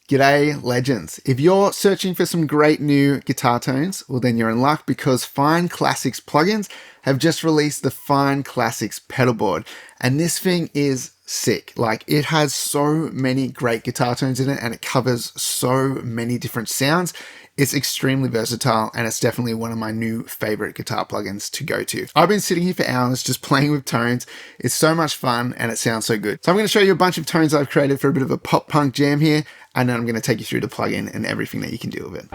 G'day legends. If you're searching for some great new guitar tones, well then you're in luck because Fine Classics plugins have just released the Fine Classics Pedalboard. And this thing is sick. Like, it has so many great guitar tones in it and it covers so many different sounds. It's extremely versatile and it's definitely one of my new favorite guitar plugins to go to. I've been sitting here for hours just playing with tones. It's so much fun and it sounds so good. So I'm going to show you a bunch of tones I've created for a bit of a pop punk jam here, and then I'm going to take you through the plugin and everything that you can do with it.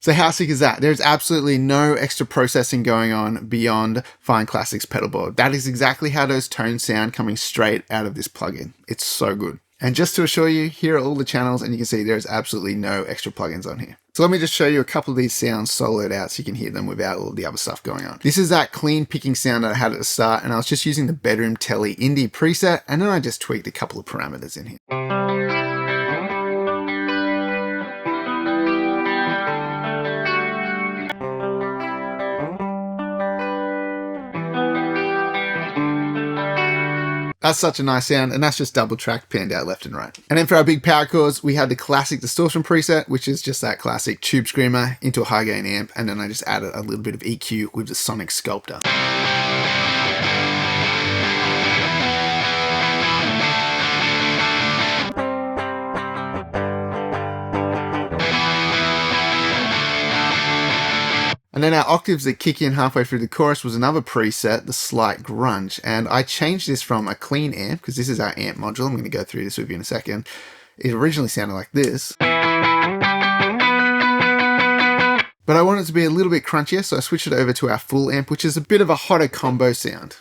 So how sick is that? There's absolutely no extra processing going on beyond Fine Classics Pedalboard. That is exactly how those tones sound coming straight out of this plugin. It's so good. And just to assure you, here are all the channels and you can see there's absolutely no extra plugins on here. So let me just show you a couple of these sounds soloed out so you can hear them without all the other stuff going on. This is that clean picking sound that I had at the start, and I was just using the Bedroom Telly Indie preset, and then I just tweaked a couple of parameters in here. That's such a nice sound, and that's just double track panned out left and right. And then for our big power chords, we had the classic distortion preset, which is just that classic tube screamer into a high gain amp, and then I just added a little bit of EQ with the Sonic Sculptor. And then our octaves that kick in halfway through the chorus was another preset, the Slight Grunge. And I changed this from a clean amp, because this is our amp module. I'm going to go through this with you in a second. It originally sounded like this, but I wanted it to be a little bit crunchier, so I switched it over to our full amp, which is a bit of a hotter combo sound.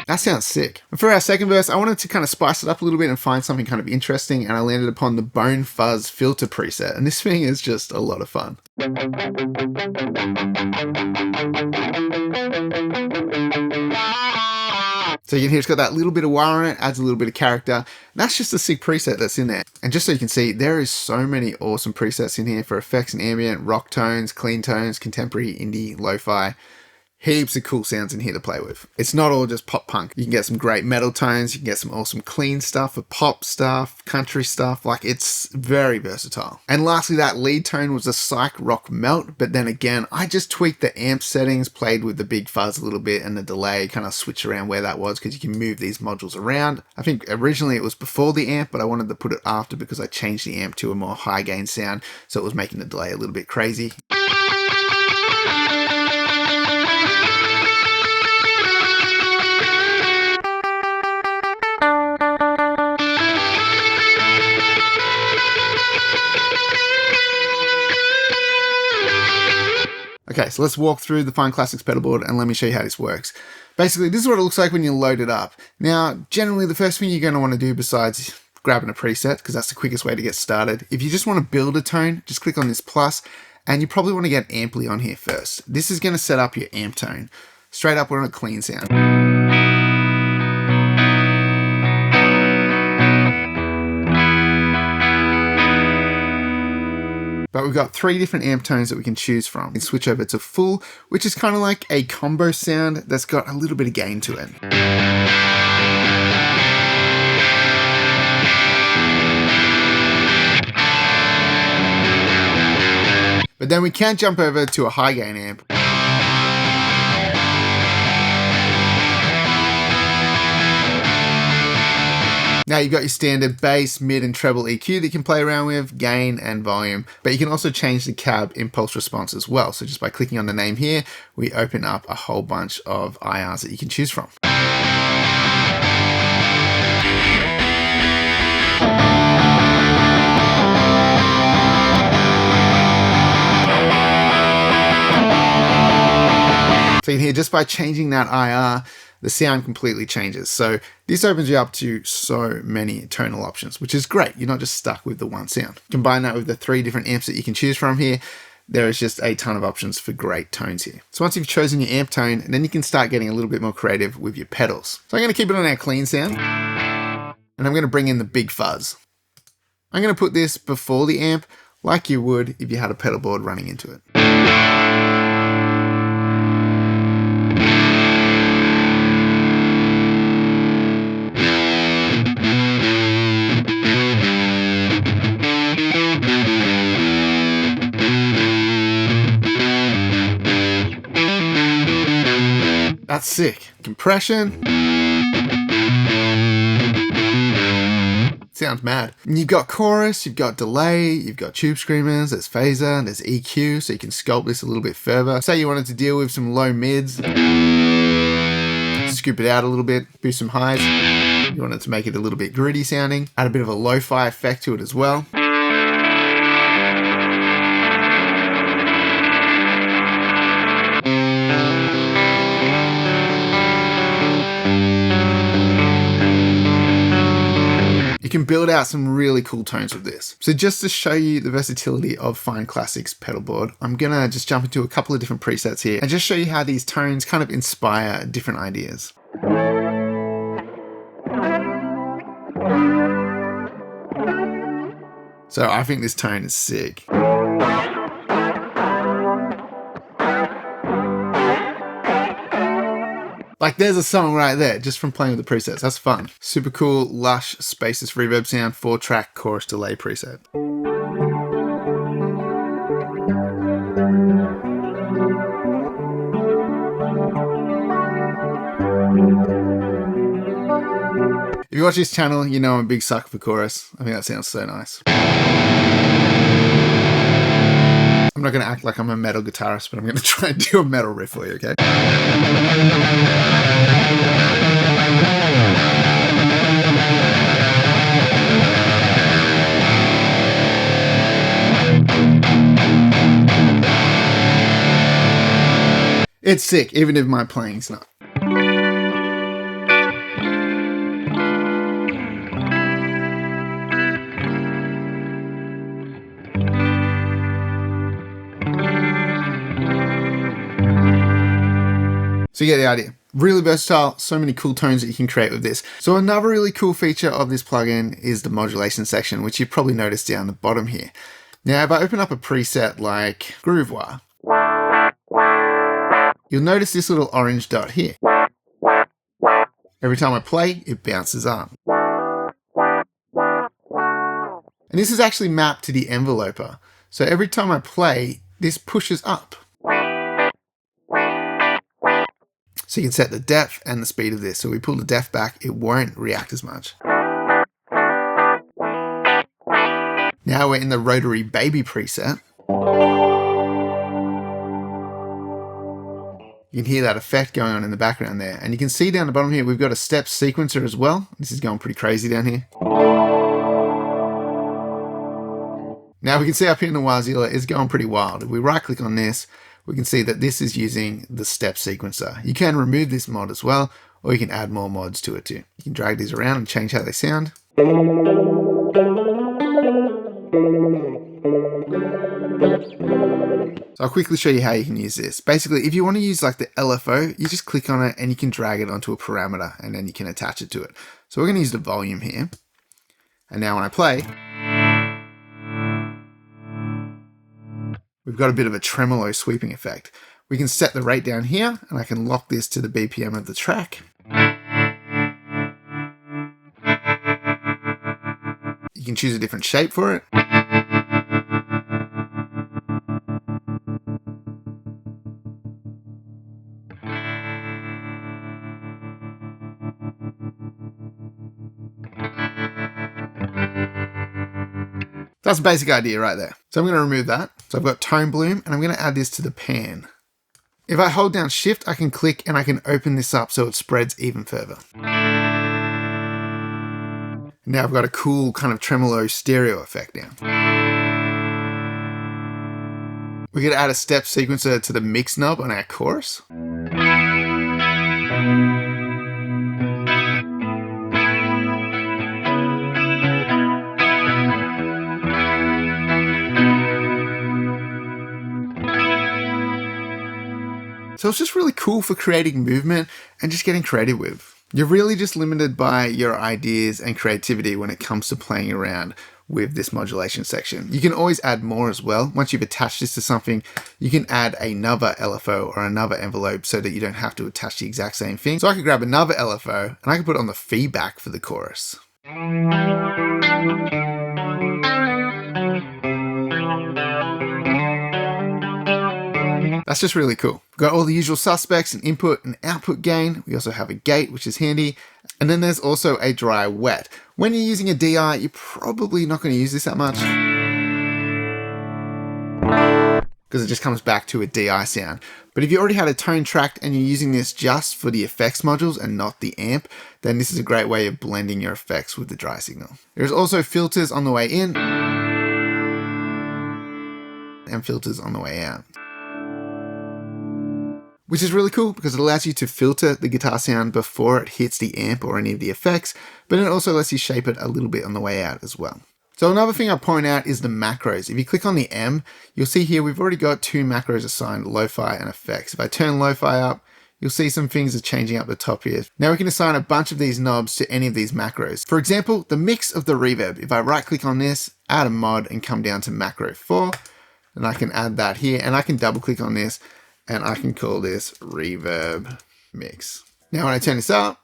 That sounds sick. And for our second verse, I wanted to kind of spice it up a little bit and find something kind of interesting, and I landed upon the Bone Fuzz filter preset, and this thing is just a lot of fun. So you can hear it's got that little bit of wah on it, adds a little bit of character. That's just a sick preset that's in there. And just so you can see, there is so many awesome presets in here for effects and ambient, rock tones, clean tones, contemporary, indie, lo-fi. Heaps of cool sounds in here to play with. It's not all just pop punk. You can get some great metal tones, you can get some awesome clean stuff for pop stuff, country stuff, like it's very versatile. And lastly, that lead tone was a psych rock melt, but then again, I just tweaked the amp settings, played with the big fuzz a little bit and the delay, kind of switch around where that was because you can move these modules around. I think originally it was before the amp, but I wanted to put it after because I changed the amp to a more high gain sound, so it was making the delay a little bit crazy. Okay, so let's walk through the Fine Classics Pedalboard and let me show you how this works. Basically, this is what it looks like when you load it up. Now, generally, the first thing you're going to want to do besides grabbing a preset, because that's the quickest way to get started, if you just want to build a tone, just click on this plus, and you probably want to get Amply on here first. This is going to set up your amp tone. Straight up, we're on a clean sound. But we've got 3 different amp tones that we can choose from. We can switch over to full, which is kind of like a combo sound that's got a little bit of gain to it. But then we can jump over to a high gain amp. Now you've got your standard bass, mid and treble EQ that you can play around with, gain and volume, but you can also change the cab impulse response as well. So just by clicking on the name here, we open up a whole bunch of IRs that you can choose from. So you can hear just by changing that IR, the sound completely changes. So this opens you up to so many tonal options, which is great. You're not just stuck with the one sound. Combine that with the 3 different amps that you can choose from here. There is just a ton of options for great tones here. So once you've chosen your amp tone, then you can start getting a little bit more creative with your pedals. So I'm going to keep it on our clean sound, and I'm going to bring in the big fuzz. I'm going to put this before the amp like you would if you had a pedal board running into it. That's sick. Compression. Sounds mad. And you've got chorus, you've got delay, you've got tube screamers, there's phaser, there's EQ, so you can sculpt this a little bit further. Say you wanted to deal with some low mids, scoop it out a little bit, boost some highs. You wanted to make it a little bit gritty sounding, add a bit of a lo-fi effect to it as well. You can build out some really cool tones with this. So just to show you the versatility of Fine Classics Pedalboard, I'm gonna just jump into a couple of different presets here and just show you how these tones kind of inspire different ideas. So I think this tone is sick. Like there's a song right there just from playing with the presets. That's fun. Super cool, lush, spacious reverb sound, 4-track chorus delay preset. If you watch this channel, you know I'm a big sucker for chorus. I think that sounds so nice. I'm not going to act like I'm a metal guitarist, but I'm going to try and do a metal riff for you, okay? It's sick, even if my playing's not. So you get the idea. Really versatile, so many cool tones that you can create with this. So another really cool feature of this plugin is the modulation section, which you probably noticed down the bottom here. Now, if I open up a preset like Groovewire, you'll notice this little orange dot here. Every time I play, it bounces up. And this is actually mapped to the enveloper. So every time I play, this pushes up. So you can set the depth and the speed of this. So we pull the depth back, it won't react as much. Now we're in the rotary baby preset. You can hear that effect going on in the background there. And you can see down the bottom here, we've got a step sequencer as well. This is going pretty crazy down here. Now we can see up here in the Wazilla, it's going pretty wild. If we right click on this, we can see that this is using the step sequencer. You can remove this mod as well, or you can add more mods to it too. You can drag these around and change how they sound. So I'll quickly show you how you can use this. Basically, if you want to use like the LFO, you just click on it and you can drag it onto a parameter and then you can attach it to it. So we're going to use the volume here. And now when I play, we've got a bit of a tremolo sweeping effect. We can set the rate down here and I can lock this to the BPM of the track. You can choose a different shape for it. That's the basic idea right there. So I'm going to remove that. So I've got tone bloom, and I'm going to add this to the pan. If I hold down shift, I can click and I can open this up so it spreads even further. Now I've got a cool kind of tremolo stereo effect now. We're going to add a step sequencer to the mix knob on our chorus. So it's just really cool for creating movement and just getting creative with. You're really just limited by your ideas and creativity when it comes to playing around with this modulation section. You can always add more as well. Once you've attached this to something, you can add another LFO or another envelope so that you don't have to attach the exact same thing. So I could grab another LFO and I can put it on the feedback for the chorus. That's just really cool. We've got all the usual suspects, an input and output gain. We also have a gate, which is handy. And then there's also a dry wet. When you're using a DI, you're probably not going to use this that much, because it just comes back to a DI sound. But if you already had a tone tracked and you're using this just for the effects modules and not the amp, then this is a great way of blending your effects with the dry signal. There's also filters on the way in and filters on the way out, which is really cool because it allows you to filter the guitar sound before it hits the amp or any of the effects, but it also lets you shape it a little bit on the way out as well. So another thing I point out is the macros. If you click on the M, you'll see here we've already got two macros assigned, lo-fi and effects. If I turn lo-fi up, you'll see some things are changing up the top here. Now we can assign a bunch of these knobs to any of these macros. For example, the mix of the reverb. If I right click on this, add a mod and come down to macro 4, then I can add that here, and I can double click on this and I can call this reverb mix. Now when I turn this up,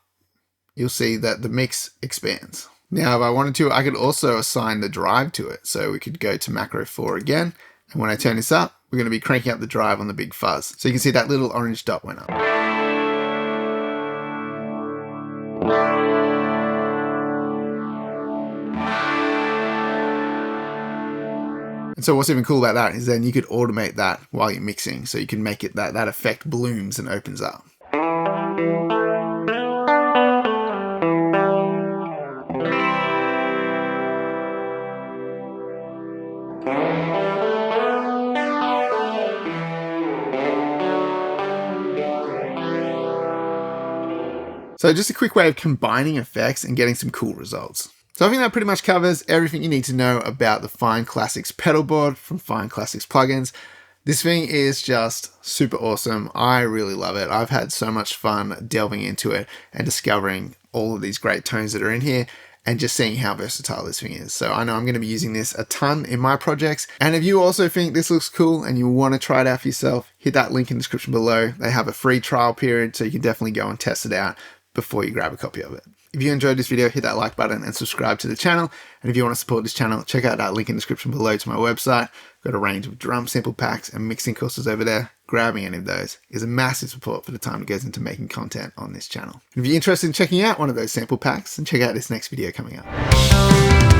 you'll see that the mix expands. Now if I wanted to, I could also assign the drive to it. So we could go to macro 4 again, and when I turn this up, we're going to be cranking up the drive on the big fuzz. So you can see that little orange dot went up. And so what's even cool about that is then you could automate that while you're mixing. So you can make it that effect blooms and opens up. So just a quick way of combining effects and getting some cool results. So I think that pretty much covers everything you need to know about the Fine Classics Pedalboard from Fine Classics Plugins. This thing is just super awesome. I really love it. I've had so much fun delving into it and discovering all of these great tones that are in here and just seeing how versatile this thing is. So I know I'm going to be using this a ton in my projects. And if you also think this looks cool and you want to try it out for yourself, hit that link in the description below. They have a free trial period, so you can definitely go and test it out before you grab a copy of it. If you enjoyed this video, hit that like button and subscribe to the channel. And if you want to support this channel, check out that link in the description below to my website. I've got a range of drum sample packs and mixing courses over there. Grabbing any of those is a massive support for the time it goes into making content on this channel. And if you're interested in checking out one of those sample packs, then check out this next video coming up.